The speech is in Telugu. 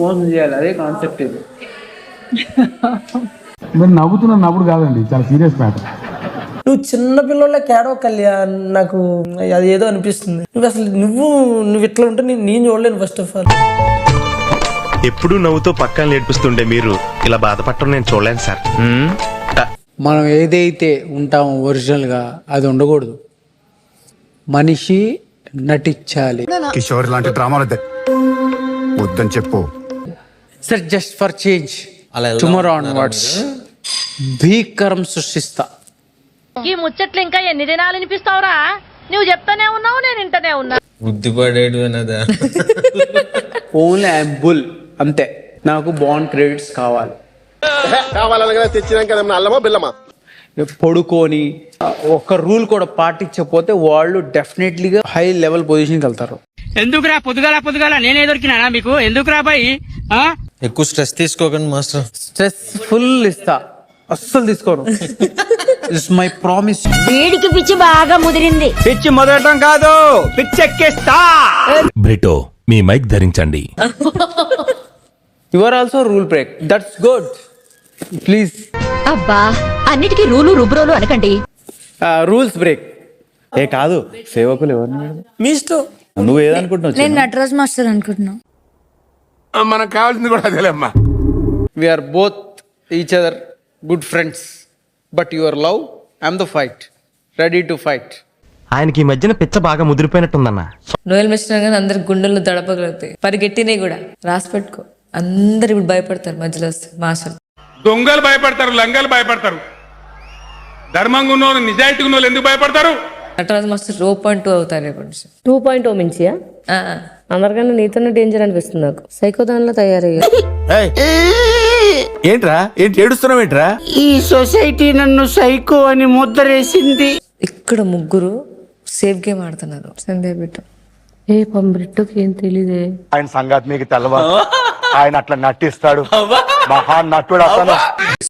మోసం చేయాలి, అదే కాన్సెప్ట్ ఇది. మీరు నవ్వుతున్నప్పుడు కాదండి, చాలా సీరియస్ మ్యాటర్. నువ్వు చిన్న పిల్లల కేడో కళ్యాణ్, నాకు అది ఏదో అనిపిస్తుంది. నువ్వు అసలు నువ్వు ఇట్లా ఉంటే నేను చూడలేను. ఫస్ట్ ఆఫ్ ఆల్ ఎప్పుడు నవ్వుతో పక్కన నేర్పిస్తుండే మీరు ఇలా బాధపడటం నేను చూడలేను సార్. మనం ఏదైతే ఉంటామో ఒరిజినల్గా అది ఉండకూడదు. మనిషి నటించాలి. కిషోర్ లాంటి డ్రామాలు వద్దని చెప్పు sir. Just for change tomorrow onwards భీకరం సృష్టిస్తా. ఈ ముచ్చట్లు ఇంకా ఎన్ని దినాలు వినిపిస్తావురా? నువ్వు చెప్తానే ఉన్నావు, నేను వింటనే ఉన్నా. బుద్ధిపడేడు అన్నదా? ఓన్లీ ఐఎమ్ బుల్ అంతే. నాకు బాండ్ క్రెడిట్స్ కావాలి. పడుకొని ఒక రూల్ కూడా పాటించకపోతే వాళ్ళు డెఫినెట్లీగా హై లెవెల్ పొజిషన్కి వెళ్తారు. ఎందుకురా పొద్దుగాల నేనే దొరికినా మీకు? ఎందుకురా బాయ్? ఎక్కువ స్ట్రెస్ తీసుకోకండి మాస్టర్. స్ట్రెస్ ఫుల్ ఇస్తా, అస్సలు తీసుకోను. It's my promise. వీడికి పిచ్చి బాగా ముదిరింది. పిచ్చి మొదలటం కాదు, పిచ్చెక్కిస్తా. బ్రిటో మీ మైక్ ధరించండి. You are also rule break. That's good. Please. అబ్బా, అన్నిటికీ రూలు రుబ్రోలు అనకండి. Rules break. ఏ కాదు, సేవకులు ఎవరు? మీ ఇష్టం. నువ్వు ఏదనుకుంటున్నావు? నేను నటరాజ్ మాస్టర్ అనుకుంటున్నా. మనకు కావాల్సింది కూడా అదేలేమ్మా. We are both each other good friends, but your love, I'm the fight, ready to fight. ఆయనకి ఈ మధ్యన పిచ్చ బాగా ముదిరిపోయినట్టుందన్న. నోయల్ మిషన్ కానీ అందరి గుండెల్లో దడపగలుగుతాయి, పరిగెట్టినాయి కూడా. రాసి పెట్టుకో, అందరు ఇప్పుడు భయపడతారు మధ్యలో వస్తే. మాస్టర్ దొంగలు భయపడతారు, లంగలు భయపడతారు, ధర్మంగా ఉన్న వాళ్ళు, నిజాయితీగా ఉన్న వాళ్ళు ఎందుకు భయపడతారు? నటరాజ్ మాస్టర్ 2.2 అవుతారు రేపటి నుంచి. 2.0 మించియా? అందరికన్నా నీతోనే డేంజర్ అనిపిస్తుంది నాకు. సైకోదాన్లో తయారయ్యా. ఏంట్రా, ఏంటి ఏడుస్తున్నావు ఏంట్రా? ఈ సొసైటీ నన్ను సైకో అని ముద్రేసింది. ఇక్కడ ముగ్గురు సేఫ్ గేమ్ ఆడుతున్నారు. సందే బిట్టు ఏ పంబ్రిట్టుకి ఏం తెలీదే. ఆయన సంగతి మీకు తెలవదు. ఆయన అట్లా నటిస్తాడు, మహా నటుడు అతను.